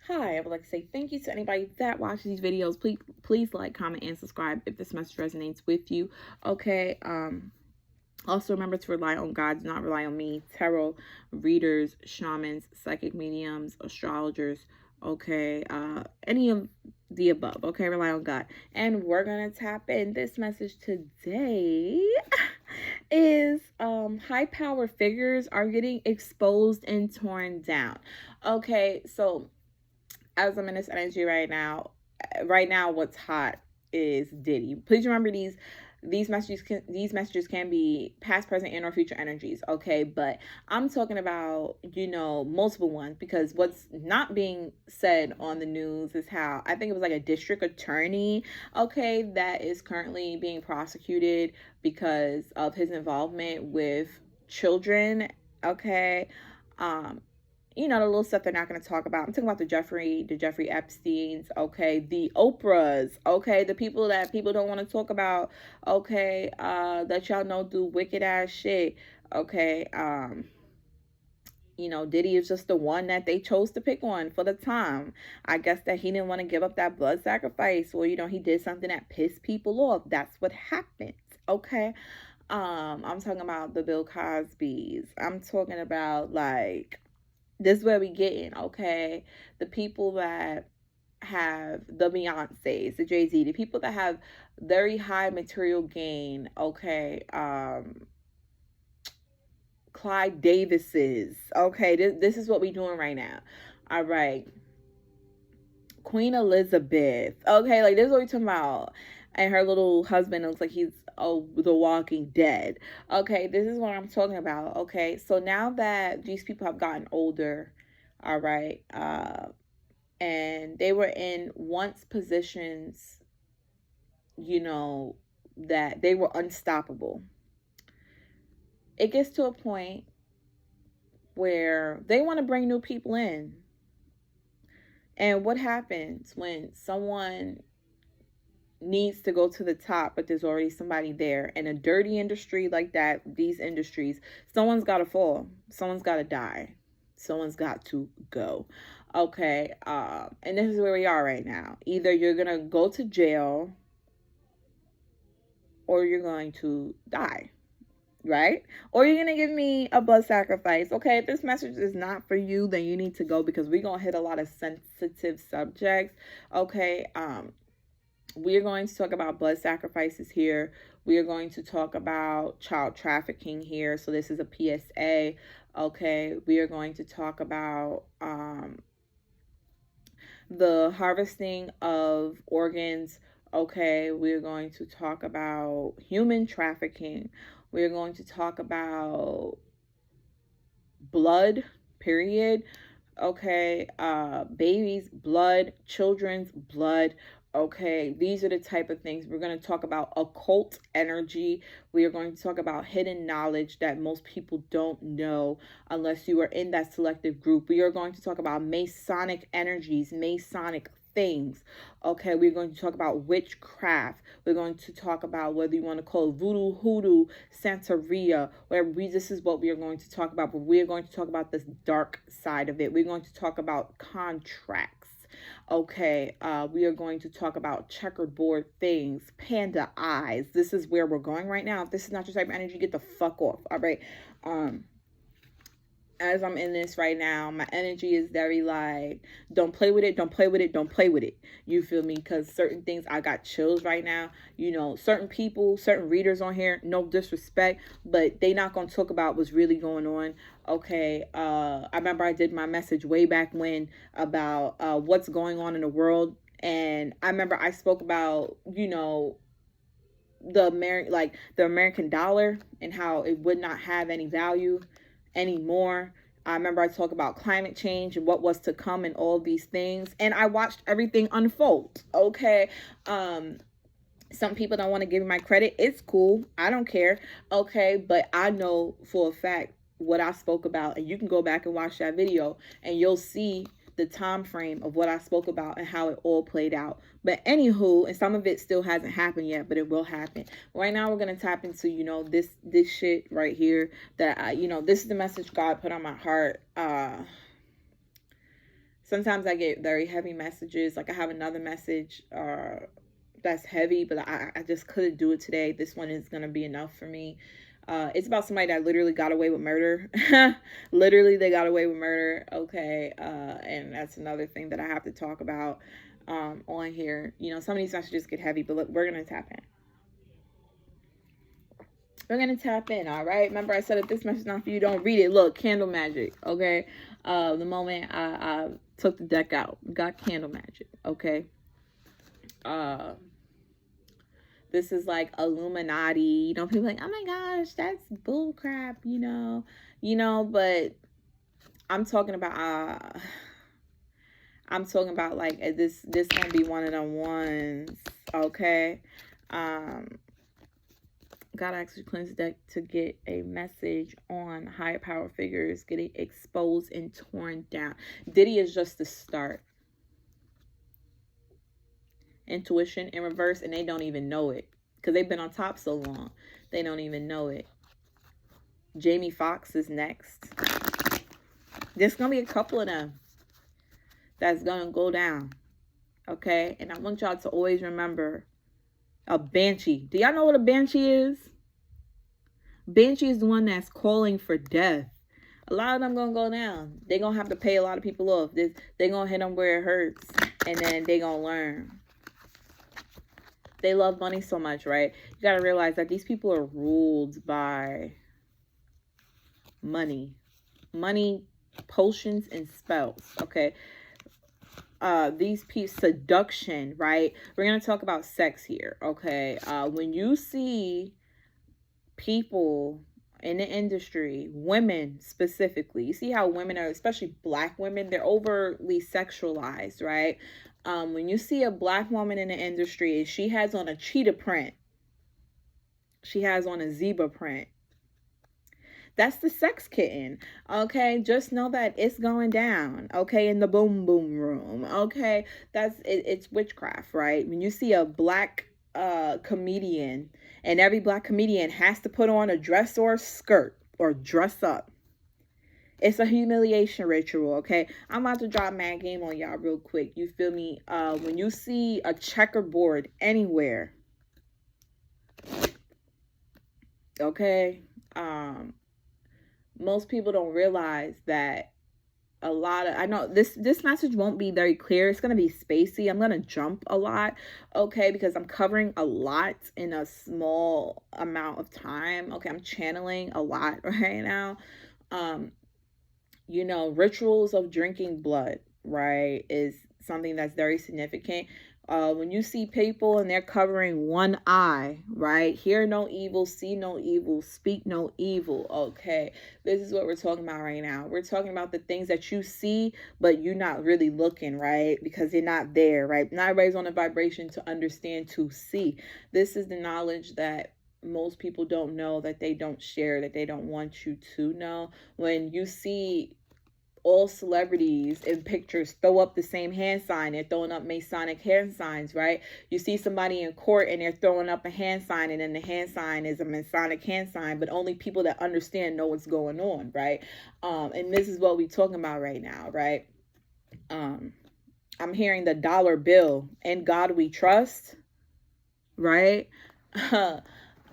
Hi, I would like to say thank you to anybody that watches these videos. Please like, comment, and subscribe if this message resonates with you. Okay. Also remember to rely on God, do not rely on me. Tarot readers, shamans, psychic mediums, astrologers, okay, any of the above. Okay, rely on God. And we're gonna tap in. This message today is high power figures are getting exposed and torn down. Okay, so as I'm in this energy right now what's hot is Diddy. Please remember these messages can be past, present, and or future energies, okay? But I'm talking about, multiple ones, because what's not being said on the news is how I think it was like a district attorney, okay, that is currently being prosecuted because of his involvement with children, okay? Um, the little stuff they're not going to talk about. I'm talking about the Jeffrey Epsteins, okay, the Oprahs, okay, the people that people don't want to talk about, okay, that y'all know do wicked ass shit, okay. Diddy is just the one that they chose to pick on for the time. I guess that he didn't want to give up that blood sacrifice, or he did something that pissed people off. That's what happened, okay. I'm talking about the Bill Cosbys. I'm talking about, like, this is where we get in, okay? The people that have the Beyonces, the Jay-Z, the people that have very high material gain, okay? Clyde Davises, okay? This is what we're doing right now. All right. Queen Elizabeth, okay? Like, this is what we're talking about. And her little husband looks like he's the Walking Dead. Okay, this is what I'm talking about. Okay, so now that these people have gotten older, all right, and they were in once positions, that they were unstoppable. It gets to a point where they want to bring new people in. And what happens when someone needs to go to the top, but there's already somebody there? In a dirty industry like that, these industries, someone's got to fall, someone's got to die, someone's got to go, okay. And this is where we are right now. Either you're gonna go to jail or you're going to die, right? Or you're gonna give me a blood sacrifice. Okay, if this message is not for you, then you need to go, because we're gonna hit a lot of sensitive subjects, okay. We are going to talk about blood sacrifices here. We are going to talk about child trafficking here. So this is a PSA. Okay. We are going to talk about the harvesting of organs. Okay. We're going to talk about human trafficking. We're going to talk about blood, period. Okay. Babies' blood, children's blood. Okay, these are the type of things. We're going to talk about occult energy. We are going to talk about hidden knowledge that most people don't know unless you are in that selective group. We are going to talk about Masonic energies, Masonic things. Okay, we're going to talk about witchcraft. We're going to talk about whether you want to call it voodoo, hoodoo, Santeria, this is what we are going to talk about, but we are going to talk about this dark side of it. We're going to talk about contracts. Okay, we are going to talk about checkerboard things, panda eyes. This is where we're going right now. If this is not your type of energy, get the fuck off. All right. As I'm in this right now, my energy is very like, don't play with it, don't play with it, don't play with it. You feel me? Because certain things, I got chills right now. Certain people, certain readers on here, no disrespect, but they not going to talk about what's really going on. Okay. I remember I did my message way back when about what's going on in the world. And I remember I spoke about, the American dollar and how it would not have any value anymore. I remember I talked about climate change and what was to come and all these things. And I watched everything unfold. Okay. Some people don't want to give me my credit. It's cool. I don't care. Okay. But I know for a fact what I spoke about. And you can go back and watch that video and you'll see the time frame of what I spoke about and how it all played out. But anywho, and some of it still hasn't happened yet, but it will happen. Right now we're gonna tap into, this shit right here that this is the message God put on my heart. Sometimes I get very heavy messages. Like I have another message that's heavy, but I just couldn't do it today. This one is going to be enough for me. It's about somebody that literally got away with murder. Literally, they got away with murder. Okay. And that's another thing that I have to talk about on here. You know, some of these messages get heavy, but look, we're going to tap in. We're going to tap in, all right? Remember, I said if this message is not for you, don't read it. Look, candle magic, okay? The moment I took the deck out, got candle magic, okay? This is like Illuminati, you know, people like, oh my gosh, that's bull crap, you know, but I'm talking about like this gonna be one of them ones, okay? God actually cleanse the deck to get a message on higher power figures getting exposed and torn down. Diddy is just the start. Intuition in reverse, and they don't even know it because they've been on top so long. They don't even know it. Jamie Foxx is next. There's gonna be a couple of them that's gonna go down, okay? And I want y'all to always remember a banshee. Do y'all know what a banshee is? Banshee is the one that's calling for death. A lot of them gonna go down. They're gonna have to pay a lot of people off. They're gonna hit them where it hurts, and then they gonna learn. They love money so much, right? You gotta realize that these people are ruled by money, potions, and spells. Okay. These people, seduction, right? We're gonna talk about sex here. Okay. When you see people in the industry, women specifically, you see how women are, especially black women, they're overly sexualized, right? When you see a black woman in the industry and she has on a cheetah print, she has on a zebra print, that's the sex kitten, okay? Just know that it's going down, okay, in the boom boom room, okay? It's witchcraft, right? When you see a black comedian, and every black comedian has to put on a dress or a skirt or dress up, it's a humiliation ritual, okay? I'm about to drop mad game on y'all real quick. You feel me? When you see a checkerboard anywhere, okay? Most people don't realize that I know this message won't be very clear. It's going to be spacey. I'm going to jump a lot, okay, because I'm covering a lot in a small amount of time. Okay, I'm channeling a lot right now. You know, rituals of drinking blood, right, is something that's very significant. When you see people and they're covering one eye, right? Hear no evil, see no evil, speak no evil. Okay, this is what we're talking about right now. We're talking about the things that you see, but you're not really looking, right? Because they're not there, right? Not everybody's on a vibration to understand, to see. This is the knowledge that most people don't know, that they don't share, that they don't want you to know. When you see all celebrities in pictures throw up the same hand sign, they're throwing up Masonic hand signs, right? You see somebody in court and they're throwing up a hand sign, and then the hand sign is a Masonic hand sign, but only people that understand know what's going on, right? And this is what we're talking about right now, right? I'm hearing the dollar bill, "In God we trust," right?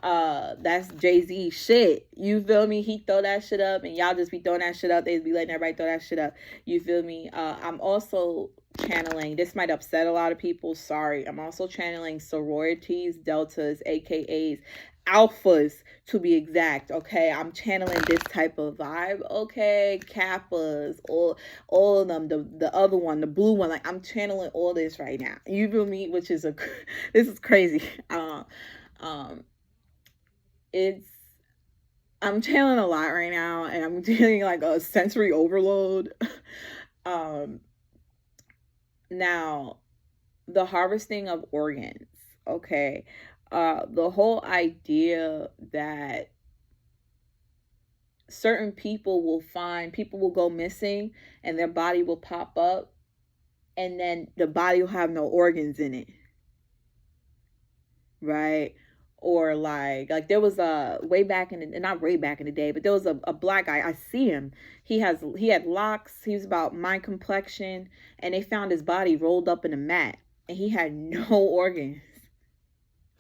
That's Jay-Z shit. You feel me? He throw that shit up, and y'all just be throwing that shit up. They be letting everybody throw that shit up. You feel me? I'm also channeling, this might upset a lot of people, sorry. I'm also channeling sororities, deltas, AKAs, alphas to be exact, okay? I'm channeling this type of vibe, okay? Kappas, all of them, the other one, the blue one, like I'm channeling all this right now. You feel me? Which is this is crazy. I'm channeling a lot right now, and I'm feeling like a sensory overload. Now, the harvesting of organs, okay? The whole idea that certain people will go missing, and their body will pop up, and then the body will have no organs in it, right? Or like there was a way back in the, not way back in the day, but there was a black guy. I see him. He had locks. He was about my complexion, and they found his body rolled up in a mat, and he had no organs.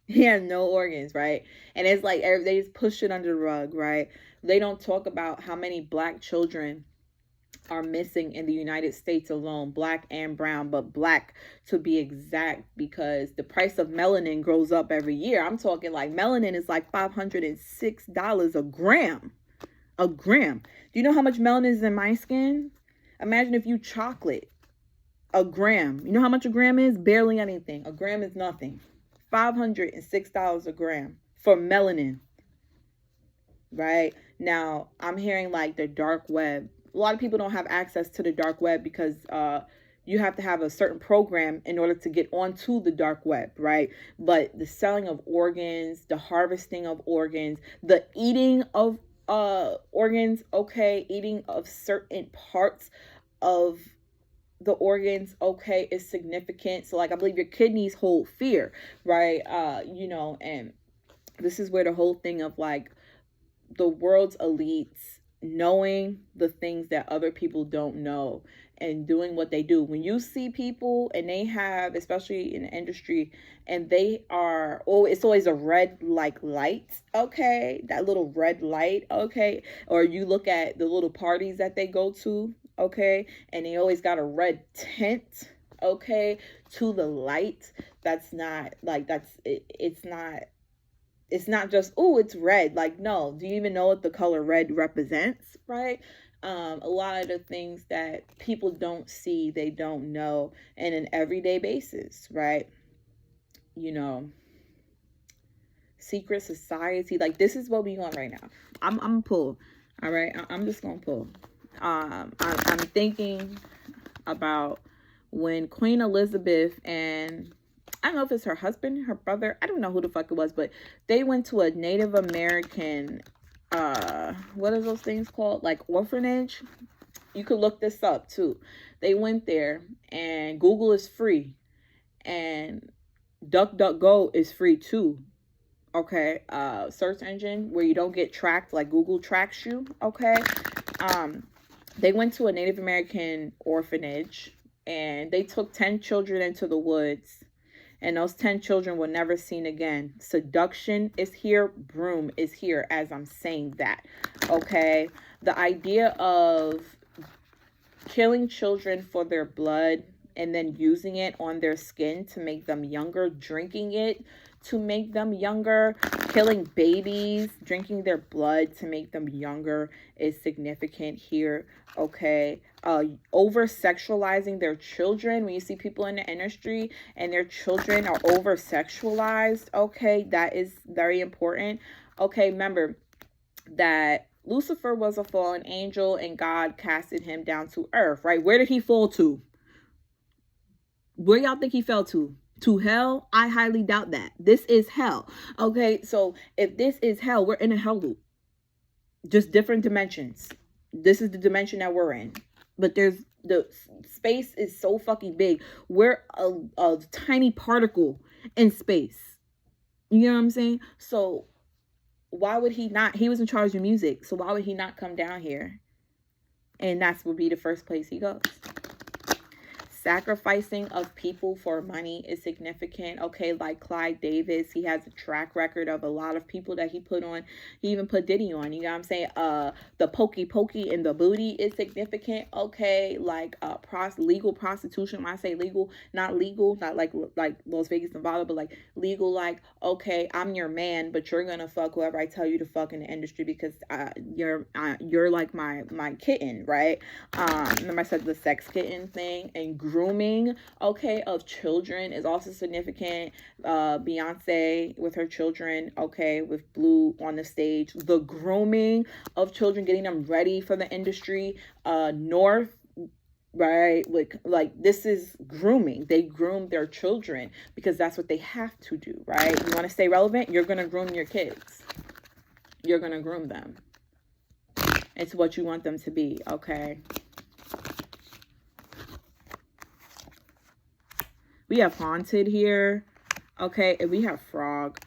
He had no organs, right? And it's like they just push it under the rug, right? They don't talk about how many black children are missing in the United States alone, black and brown, but black to be exact, because the price of melanin grows up every year. I'm talking like melanin is like $506 a gram. A gram. Do you know how much melanin is in my skin? Imagine if you chocolate a gram. You know how much a gram is? Barely anything. A gram is nothing. $506 a gram for melanin. Right? Now, I'm hearing like the dark web. A lot of people don't have access to the dark web because you have to have a certain program in order to get onto the dark web, right? But the selling of organs, the harvesting of organs, the eating of organs, okay, eating of certain parts of the organs, okay, is significant. So like I believe your kidneys hold fear, right? You know, and this is where the whole thing of like the world's elites knowing the things that other people don't know and doing what they do. When you see people and they have, especially in the industry, and they are, oh, it's always a red like light, okay, that little red light, okay, or you look at the little parties that they go to, okay, and they always got a red tint, okay, to the light. That's not like, it's not just, oh, it's red. Like, no, do you even know what the color red represents, right? A lot of the things that people don't see, they don't know, in an everyday basis, right? You know, secret society, like this is what we want right now. I'm pull, all right. I'm just gonna pull. I'm thinking about when Queen Elizabeth and I don't know if it's her husband, her brother, I don't know who the fuck it was, but they went to a Native American, what are those things called? Like orphanage. You could look this up too. They went there, and Google is free, and DuckDuckGo is free too. Okay, search engine where you don't get tracked like Google tracks you. Okay, they went to a Native American orphanage, and they took 10 children into the woods, and those 10 children were never seen again. Seduction is here, broom is here as I'm saying that. Okay, the idea of killing children for their blood and then using it on their skin to make them younger, drinking it to make them younger, killing babies, drinking their blood to make them younger is significant here, okay? Over sexualizing their children. When you see people in the industry and their children are over sexualized, okay, that is very important. Okay, remember that Lucifer was a fallen angel and God casted him down to earth, right? Where did he fall to? Where y'all think he fell to? To hell? I highly doubt that. This is hell. Okay, so if this is hell, we're in a hell loop. Just different dimensions. This is the dimension that we're in. But there's, the space is so fucking big. We're a tiny particle in space. You know what I'm saying? So why would he not? He was in charge of music. So why would he not come down here? And that would be the first place he goes. Sacrificing of people for money is significant. Okay, like Clive Davis, he has a track record of a lot of people that he put on. He even put Diddy on. You know what I'm saying? The pokey in the booty is significant. Okay, like legal prostitution. When I say legal, not legal, not like Las Vegas, Nevada, but like legal. Like, okay, I'm your man, but you're gonna fuck whoever I tell you to fuck in the industry because you're like my kitten, right? Remember I said the sex kitten thing. And grooming, okay, of children is also significant. Beyonce with her children, okay, with Blue on the stage. The grooming of children, getting them ready for the industry. North, right, like this is grooming. They groom their children because that's what they have to do, right? You want to stay relevant, you're gonna groom your kids. You're gonna groom them. It's what you want them to be, okay? We have haunted here, okay, and we have frog.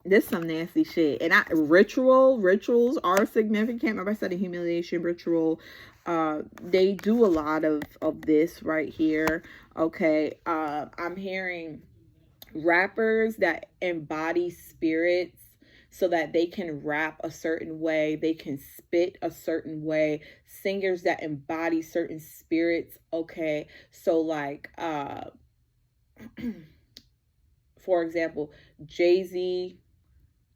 This is some nasty shit. And rituals are significant. Remember I said a humiliation ritual. They do a lot of this right here. Okay. I'm hearing rappers that embody spirits so that they can rap a certain way, they can spit a certain way, singers that embody certain spirits. Okay. So like for example, Jay-Z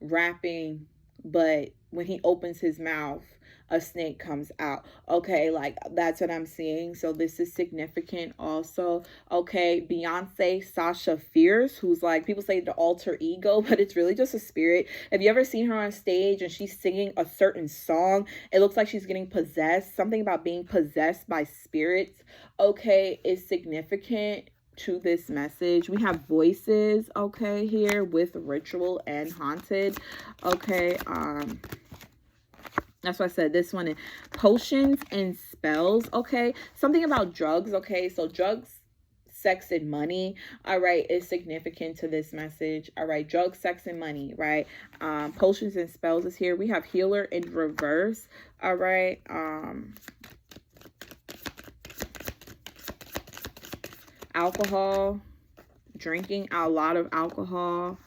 rapping, but when he opens his mouth, a snake comes out. Okay, like that's what I'm seeing. So this is significant also. Okay, Beyonce, Sasha Fierce, who's like, people say the alter ego, but it's really just a spirit. Have you ever seen her on stage and she's singing a certain song? It looks like she's getting possessed. Something about being possessed by spirits, okay, is significant to this message. We have voices, okay, here with ritual and haunted. Okay, that's why I said this one is potions and spells. Okay, something about drugs. Okay, so drugs, sex, and money, all right, is significant to this message. All right, drugs, sex, and money, right? Potions and spells is here. We have healer in reverse. All right, alcohol, drinking a lot of alcohol.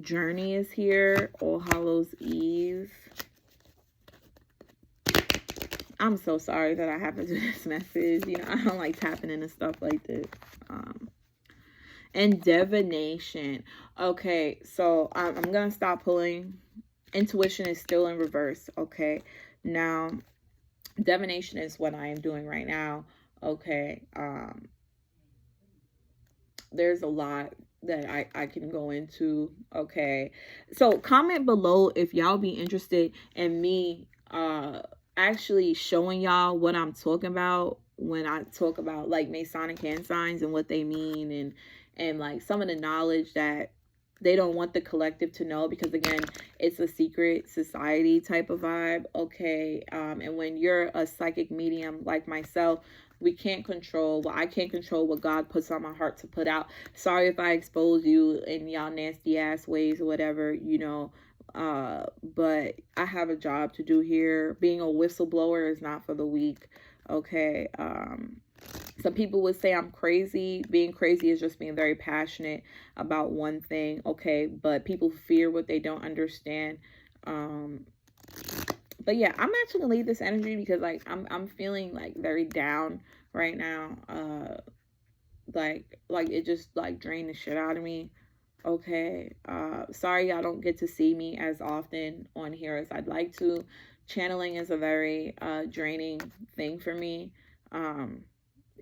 Journey is here. All Hallows Eve. I'm so sorry that I have to do this message. You know, I don't like tapping into stuff like this. And divination. Okay, so I'm gonna stop pulling. Intuition is still in reverse. Okay, now divination is what I am doing right now. Okay, there's a lot that I can go into. Okay, so comment below if y'all be interested in me actually showing y'all what I'm talking about when I talk about like Masonic hand signs and what they mean, and like some of the knowledge that they don't want the collective to know, because again, it's a secret society type of vibe. Okay, and when you're a psychic medium like myself, we can't control, well, I can't control what God puts on my heart to put out. Sorry if I expose you in y'all nasty ass ways or whatever, you know, but I have a job to do here. Being a whistleblower is not for the weak. Okay, some people would say I'm crazy. Being crazy is just being very passionate about one thing. Okay, but people fear what they don't understand. But yeah, I'm actually gonna leave this energy because like I'm feeling like very down right now. Like it just like drained the shit out of me. Okay, sorry y'all don't get to see me as often on here as I'd like to. Channeling is a very draining thing for me.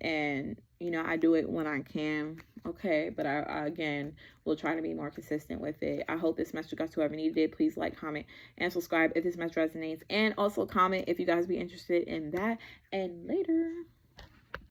And you know, I do it when I can. Okay, but I again will try to be more consistent with it. I hope this message got to whoever needed it. Please like, comment, and subscribe if this message resonates, and also comment if you guys be interested in that. And later.